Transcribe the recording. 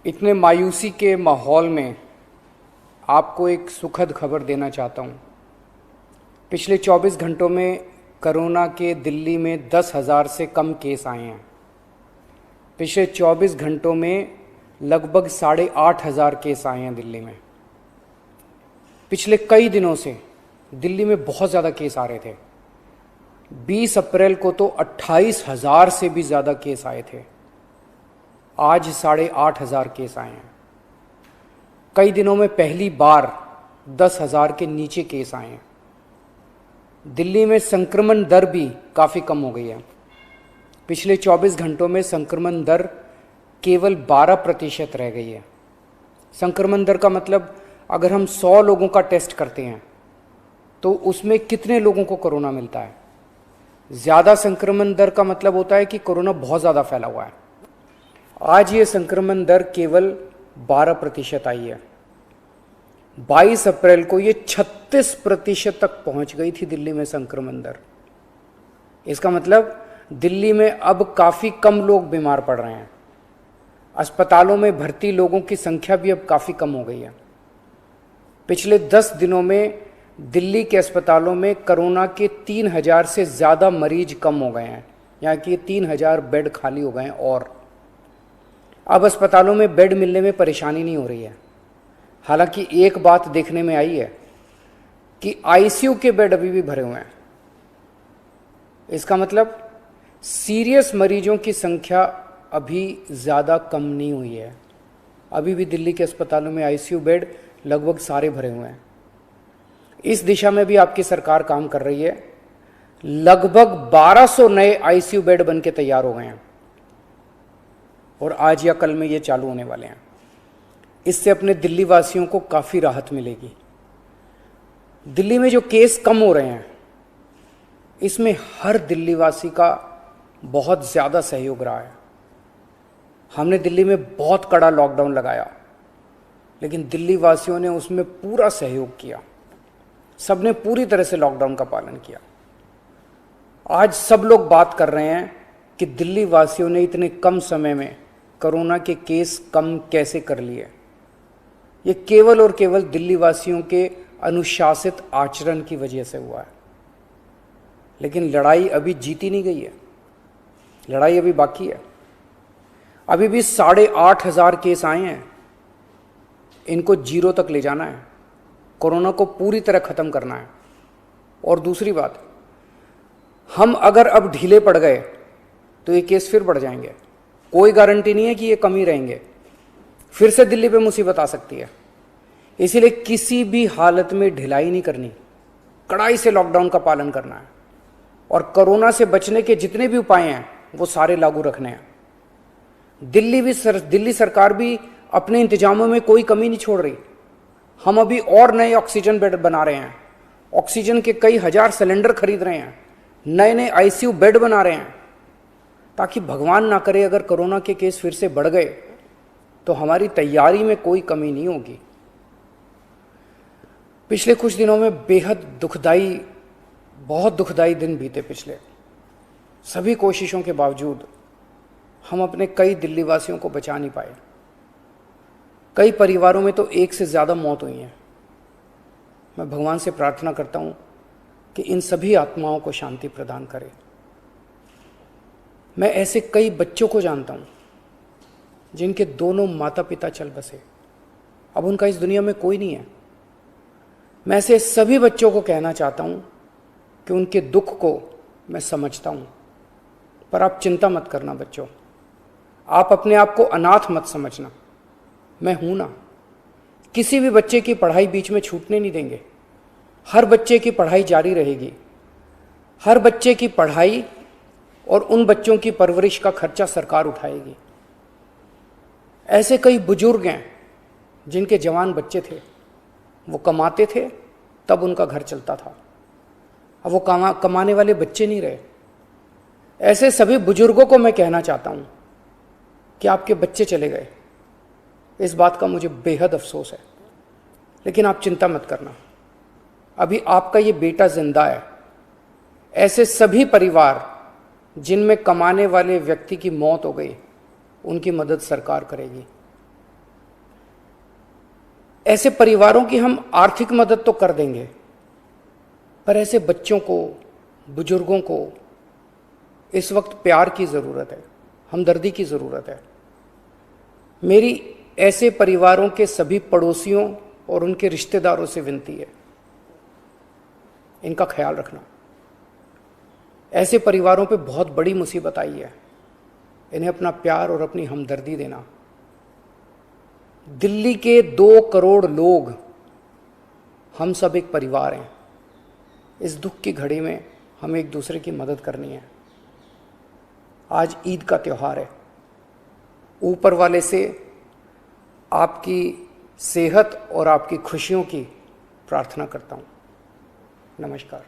इतने मायूसी के माहौल में आपको एक सुखद खबर देना चाहता हूँ। पिछले 24 घंटों में कोरोना के दिल्ली में 10,000 से कम केस आए हैं। पिछले 24 घंटों में लगभग 8,500 केस आए हैं दिल्ली में। पिछले कई दिनों से दिल्ली में बहुत ज़्यादा केस आ रहे थे। 20 अप्रैल को तो 28,000 से भी ज़्यादा केस आए थे। आज 8,500 केस आए हैं। कई दिनों में पहली बार 10,000 के नीचे केस आए हैं। दिल्ली में संक्रमण दर भी काफ़ी कम हो गई है। पिछले 24 घंटों में संक्रमण दर केवल 12% रह गई है। संक्रमण दर का मतलब अगर हम 100 लोगों का टेस्ट करते हैं तो उसमें कितने लोगों को कोरोना मिलता है। ज़्यादा संक्रमण दर का मतलब होता है कि कोरोना बहुत ज़्यादा फैला हुआ है। आज ये संक्रमण दर केवल 12% आई है। 22 अप्रैल को ये 36% तक पहुंच गई थी दिल्ली में संक्रमण दर। इसका मतलब दिल्ली में अब काफ़ी कम लोग बीमार पड़ रहे हैं। अस्पतालों में भर्ती लोगों की संख्या भी अब काफ़ी कम हो गई है। पिछले 10 दिनों में दिल्ली के अस्पतालों में कोरोना के 3,000 से ज़्यादा मरीज कम हो गए हैं, यहाँ कि 3,000 बेड खाली हो गए हैं। और अब अस्पतालों में बेड मिलने में परेशानी नहीं हो रही है। हालांकि एक बात देखने में आई है कि आईसीयू के बेड अभी भी भरे हुए हैं। इसका मतलब सीरियस मरीजों की संख्या अभी ज़्यादा कम नहीं हुई है। अभी भी दिल्ली के अस्पतालों में आईसीयू बेड लगभग सारे भरे हुए हैं। इस दिशा में भी आपकी सरकार काम कर रही है। लगभग 1200 नए आईसीयू बेड बन के तैयार हो गए हैं और आज या कल में ये चालू होने वाले हैं। इससे अपने दिल्ली वासियों को काफ़ी राहत मिलेगी। दिल्ली में जो केस कम हो रहे हैं इसमें हर दिल्ली वासी का बहुत ज़्यादा सहयोग रहा है। हमने दिल्ली में बहुत कड़ा लॉकडाउन लगाया, लेकिन दिल्ली वासियों ने उसमें पूरा सहयोग किया। सबने पूरी तरह से लॉकडाउन का पालन किया। आज सब लोग बात कर रहे हैं कि दिल्ली वासियों ने इतने कम समय में कोरोना के केस कम कैसे कर लिए। ये केवल और केवल दिल्ली वासियों के अनुशासित आचरण की वजह से हुआ है। लेकिन लड़ाई अभी जीती नहीं गई है। लड़ाई अभी बाकी है। अभी भी 8,500 केस आए हैं। इनको 0 तक ले जाना है। कोरोना को पूरी तरह ख़त्म करना है। और दूसरी बात, हम अगर अब ढीले पड़ गए तो ये केस फिर बढ़ जाएंगे। कोई गारंटी नहीं है कि ये कम ही रहेंगे। फिर से दिल्ली पे मुसीबत आ सकती है। इसीलिए किसी भी हालत में ढिलाई नहीं करनी, कड़ाई से लॉकडाउन का पालन करना है और कोरोना से बचने के जितने भी उपाय हैं वो सारे लागू रखने हैं। दिल्ली सरकार भी अपने इंतजामों में कोई कमी नहीं छोड़ रही। हम अभी और नए ऑक्सीजन बेड बना रहे हैं। ऑक्सीजन के कई हजार सिलेंडर खरीद रहे हैं। नए नए आईसीयू बेड बना रहे हैं, ताकि भगवान ना करे अगर कोरोना के केस फिर से बढ़ गए तो हमारी तैयारी में कोई कमी नहीं होगी। पिछले कुछ दिनों में बेहद दुखदाई, बहुत दुखदाई दिन बीते। पिछले सभी कोशिशों के बावजूद हम अपने कई दिल्ली वासियों को बचा नहीं पाए। कई परिवारों में तो एक से ज़्यादा मौत हुई हैं। मैं भगवान से प्रार्थना करता हूँ कि इन सभी आत्माओं को शांति प्रदान करे। मैं ऐसे कई बच्चों को जानता हूँ जिनके दोनों माता पिता चल बसे, अब उनका इस दुनिया में कोई नहीं है। मैं ऐसे सभी बच्चों को कहना चाहता हूँ कि उनके दुख को मैं समझता हूँ, पर आप चिंता मत करना बच्चों। आप अपने आप को अनाथ मत समझना। मैं हूं ना। किसी भी बच्चे की पढ़ाई बीच में छूटने नहीं देंगे। हर बच्चे की पढ़ाई जारी रहेगी। हर बच्चे की पढ़ाई और उन बच्चों की परवरिश का खर्चा सरकार उठाएगी। ऐसे कई बुजुर्ग हैं जिनके जवान बच्चे थे, वो कमाते थे तब उनका घर चलता था। अब वो कमाने वाले बच्चे नहीं रहे। ऐसे सभी बुजुर्गों को मैं कहना चाहता हूं कि आपके बच्चे चले गए। इस बात का मुझे बेहद अफसोस है, लेकिन आप चिंता मत करना। अभी आपका ये बेटा जिंदा है। ऐसे सभी परिवार जिनमें कमाने वाले व्यक्ति की मौत हो गई, उनकी मदद सरकार करेगी। ऐसे परिवारों की हम आर्थिक मदद तो कर देंगे, पर ऐसे बच्चों को, बुजुर्गों को इस वक्त प्यार की ज़रूरत है, हमदर्दी की ज़रूरत है। मेरी ऐसे परिवारों के सभी पड़ोसियों और उनके रिश्तेदारों से विनती है, इनका ख्याल रखना। ऐसे परिवारों पे बहुत बड़ी मुसीबत आई है, इन्हें अपना प्यार और अपनी हमदर्दी देना। दिल्ली के 2 करोड़ लोग, हम सब एक परिवार हैं। इस दुख की घड़ी में हमें एक दूसरे की मदद करनी है। आज ईद का त्यौहार है। ऊपर वाले से आपकी सेहत और आपकी खुशियों की प्रार्थना करता हूँ। नमस्कार।